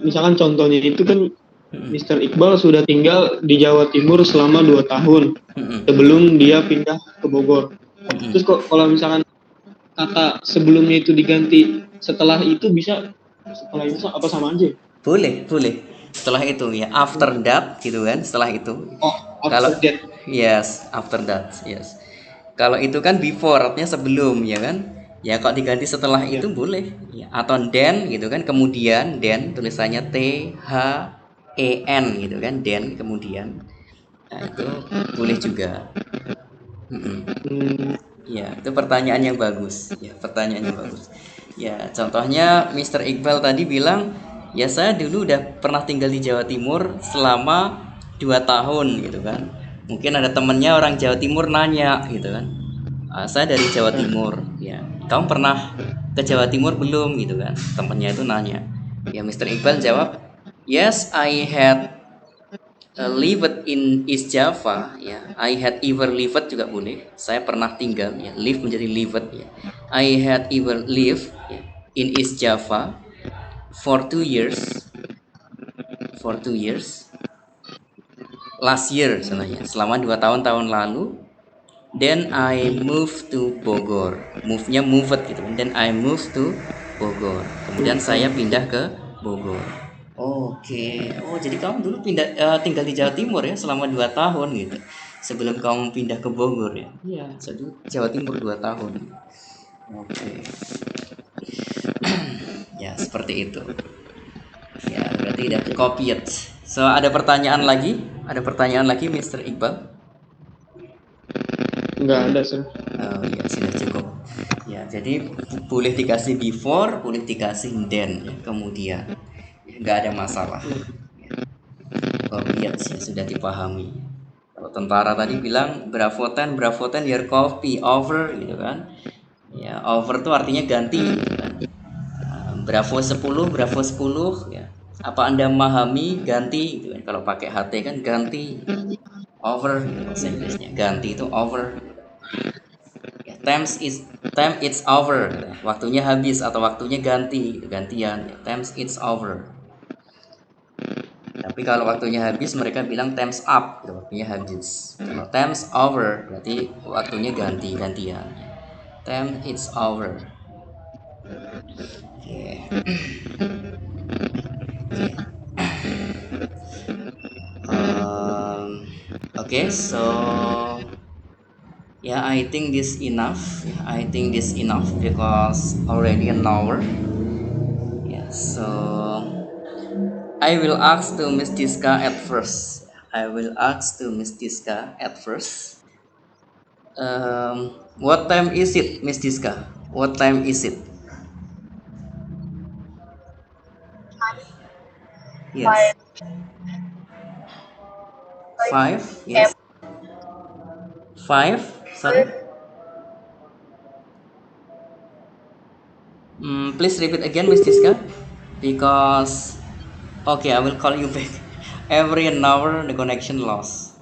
misalkan contohnya itu kan Mr. Iqbal sudah tinggal di Jawa Timur selama 2 tahun sebelum dia pindah ke Bogor. Terus kok kalau misalkan kata sebelumnya itu diganti setelah itu bisa, setelah itu apa sama aja? Boleh. Setelah itu ya, after that gitu kan, setelah itu. Oh, kalau after that. Yes, after that. Yes. Kalau itu kan before, artinya sebelum ya kan. Ya kalau diganti setelah itu boleh ya. Atau then gitu kan, kemudian, then tulisannya THEN gitu kan, then kemudian. Nah, itu boleh juga. Ya, itu pertanyaan yang bagus. Ya, pertanyaan yang bagus. Ya, contohnya Mr. Iqbal tadi bilang, ya saya dulu udah pernah tinggal di Jawa Timur selama 2 tahun gitu kan. Mungkin ada temennya orang Jawa Timur nanya gitu kan. Saya dari Jawa Timur. Ya, kamu pernah ke Jawa Timur belum gitu kan? Temennya itu nanya. Ya, Mr. Iqbal jawab, yes, I had lived in East Java ya. I had ever lived juga boleh. Saya pernah tinggal ya. Live menjadi lived ya. I had ever lived ya, in East Java for 2 years. For 2 years. Last year sebenarnya. Selama 2 tahun lalu. Then I move to Bogor. Move-nya moved gitu. Then I move to Bogor. Kemudian saya pindah ke Bogor. Oke. Oh, jadi kamu dulu tinggal di Jawa Timur ya selama 2 tahun gitu. Sebelum kamu pindah ke Bogor ya. Iya, Jawa Timur 2 tahun. Oke. Ya, seperti itu. Ya, berarti udah copied. So, ada pertanyaan lagi? Ada pertanyaan lagi, Mr. Iqbal? Nggak ada, sir. Oh ya, sudah cukup. Ya, jadi boleh dikasih before, boleh dikasih then, ya, kemudian. Ya, nggak ada masalah. Ya. Copied ya, sudah dipahami. Kalau tentara tadi bilang bravo 10 your copy over gitu kan. Ya, over tuh artinya ganti gitu kan. Bravo 10 ya. Apa Anda memahami ganti gitu kan. Kalau pakai HT kan ganti. Over gitu bahasa Inggrisnya. Ganti itu over. Ya, time it's over gitu. Waktunya habis atau waktunya ganti gitu, gantian. Ya, times it's over. Tapi kalau waktunya habis mereka bilang times up gitu, waktunya habis. Kalau times over berarti waktunya gantian. Time it's over. Oke. Okay, so yeah, I think this enough. Yeah, I think this enough because already an hour. Yeah, so I will ask to Miss Diska at first. I will ask to Miss Diska at first. What time is it, Miss Diska? What time is it? Yes. 5. Yes. 5. Sorry. Please repeat again, Miss Diska, because okay, I will call you back. Every an hour the connection lost.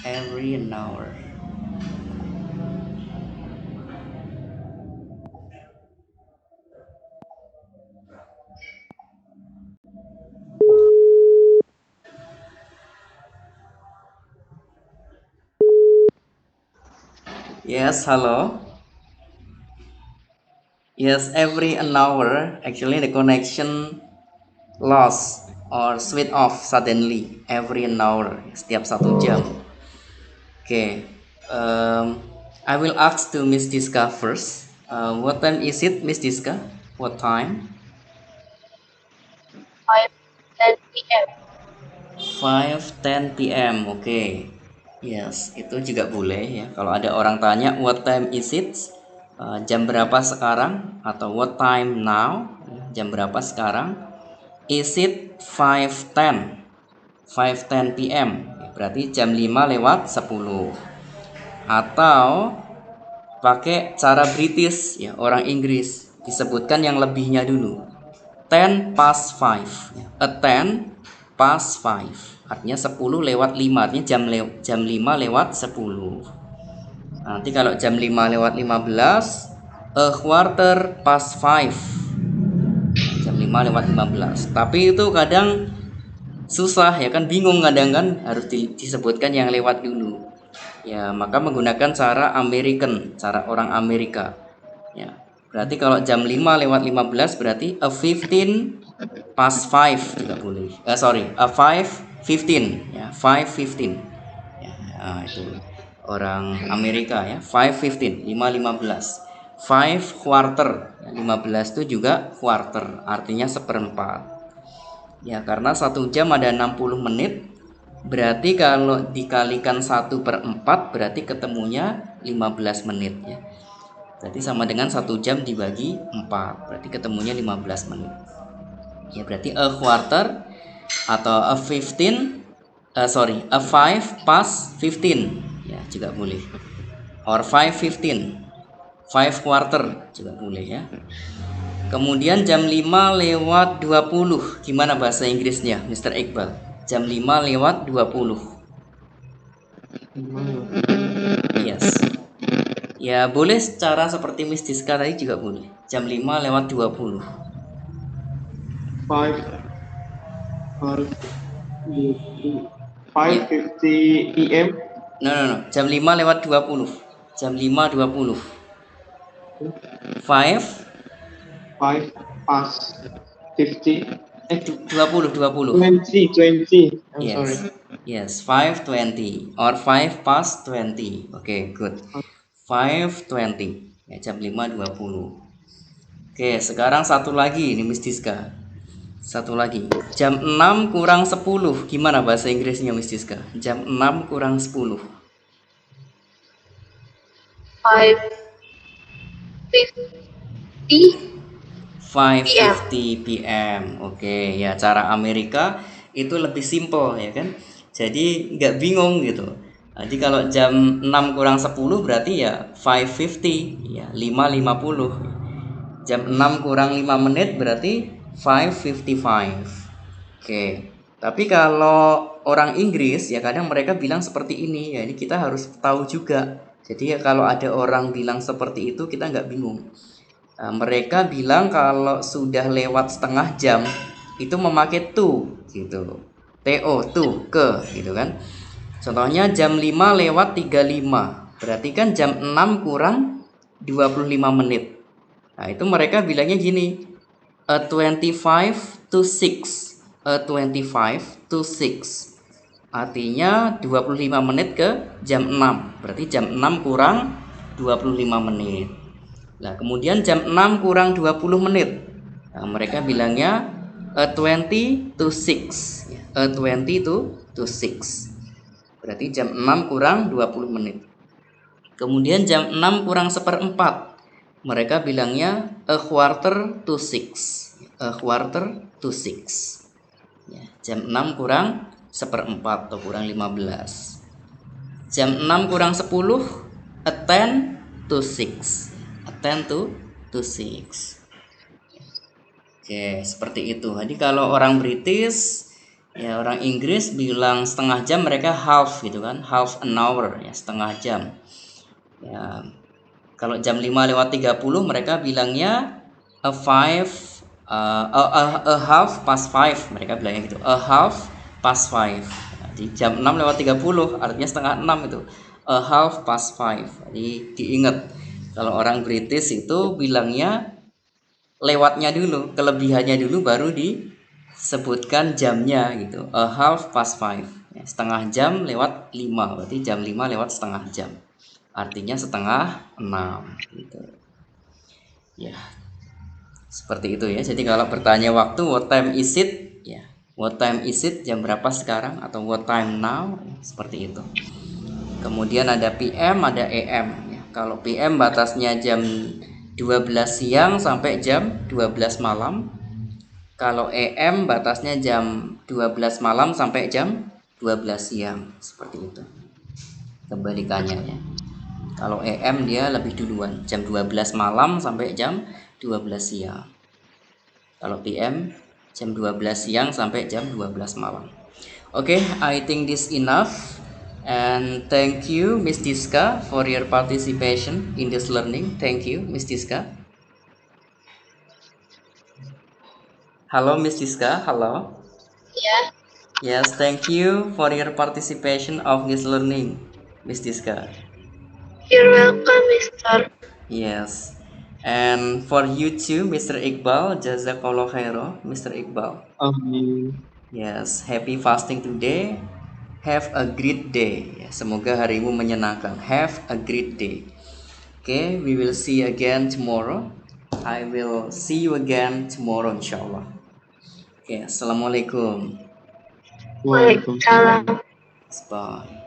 Every an hour. Yes, hello. Yes, every an hour actually the connection lost or switch off suddenly every an hour, setiap 1 jam. Okay, I will ask to Miss Diska first. What time is it, Miss Diska? What time? 5:10 p.m. 5:10 p.m. Oke. Yes, itu juga boleh ya. Kalau ada orang tanya what time is it? Jam berapa sekarang atau what time now? Jam berapa sekarang? Is it 5:10? 5:10 p.m. Berarti jam 5 lewat 10. Atau pakai cara British ya, orang Inggris disebutkan yang lebihnya dulu. 10 past 5. A 10 past 5. Artinya 10 lewat 5, artinya jam 5 lewat 10. Nanti kalau jam 5 lewat 15, a quarter past 5. Jam 5 lewat 15. Tapi itu kadang susah ya kan, bingung kadang kan, harus disebutkan yang lewat dulu. Ya, maka menggunakan cara American, cara orang Amerika. Ya. Berarti kalau jam 5 lewat 15 berarti a 15 past 5 juga boleh. A 5:15 ya, 5:15. Ya, itu orang Amerika ya, 5:15, 5:15. 5 quarter, 15 itu juga quarter, artinya seperempat. Ya, karena 1 jam ada 60 menit, berarti kalau dikalikan 1/4 berarti ketemunya 15 menit ya. Berarti sama dengan 1 jam dibagi 4, berarti ketemunya 15 menit. Ya, berarti a quarter atau a 5 past 15 ya juga boleh. Or 5:15, 5 quarter juga boleh ya. Kemudian jam 5 lewat 20, gimana bahasa Inggrisnya, Mr. Iqbal? Jam 5 lewat 20. Yes. Ya, boleh secara seperti Miss Diska tadi juga boleh. Jam 5 lewat 20. 5 5:50 p.m. No. Jam 5 lewat 20. Jam 5.20. 5 5 past 50. 20. 20. I'm Yes. sorry. Yes, 5:20 or 5 past 20. Oke, good. 5:20. Ya, jam 5.20. Oke, sekarang satu lagi ini Miss Diska. Satu lagi. Jam 6 kurang 10. Gimana bahasa Inggrisnya Miss Diska? Jam 6 kurang 10. 5:50 5:50 p.m. Oke, ya cara Amerika itu lebih simple ya kan. Jadi nggak bingung gitu. Jadi kalau jam 6 kurang 10 berarti ya 5:50 ya 5.50. Jam 6 kurang 5 menit berarti 5:55. Oke. Tapi kalau orang Inggris ya kadang mereka bilang seperti ini ya, ini kita harus tahu juga. Jadi ya kalau ada orang bilang seperti itu kita nggak bingung. Nah, mereka bilang kalau sudah lewat setengah jam itu memakai to gitu. TO to ke gitu kan. Contohnya jam 5 lewat 35. Berarti kan jam 6 kurang 25 menit. Nah, itu mereka bilangnya gini. A 25 to 6. A 25 to 6. Artinya 25 menit ke jam 6. Berarti jam 6 kurang 25 menit. Nah, kemudian jam 6 kurang 20 menit. Nah, mereka bilangnya a 20 to 6. A 20 to 6. Berarti jam 6 kurang 20 menit. Kemudian jam 6 kurang seperempat. Mereka bilangnya a quarter to 6. A quarter to 6. Ya, jam 6 kurang seperempat atau kurang 15. Jam 6 kurang 10, a 10 to 6. A 10 to 6. Oke, seperti itu. Jadi kalau orang British, ya orang Inggris bilang setengah jam, mereka half gitu kan, half an hour ya, setengah jam. Ya, kalau jam 5 lewat 30 mereka bilangnya a five, a half past 5, mereka bilangnya gitu, a half past 5. Jadi jam 6 lewat 30 artinya setengah 6 itu, a half past 5. Jadi diingat kalau orang British itu bilangnya lewatnya dulu, kelebihannya dulu baru disebutkan jamnya gitu, a half past 5 ya, setengah jam lewat 5, berarti jam 5 lewat setengah jam, artinya setengah 6 gitu ya, seperti itu ya. Jadi kalau bertanya waktu, what time is it ya, what time is it, jam berapa sekarang, atau what time now, seperti itu. Kemudian ada PM, ada AM ya. Kalau PM batasnya jam 12 siang sampai jam 12 malam. Kalau AM batasnya jam 12 malam sampai jam 12 siang, seperti itu. Kebalikannya ya. Kalau AM dia lebih duluan, jam 12 malam sampai jam 12 siang. Kalau PM jam 12 siang sampai jam 12 malam. Oke, I think this enough. And thank you Miss Diska for your participation in this learning. Thank you Miss Diska. Hello Miss Diska, hello. Yeah. Yes, thank you for your participation of this learning, Miss Diska. You're welcome, Mr. Yes. And for you too, Mr. Iqbal, jazakallah khairah, Mr. Iqbal. Yes, happy fasting today. Have a great day. Ya, semoga harimu menyenangkan. Have a great day. Okay, we will see you again tomorrow. I will see you again tomorrow, inshallah. Okay, assalamualaikum. Waalaikumsalam. Waalaikumsalam. Bye.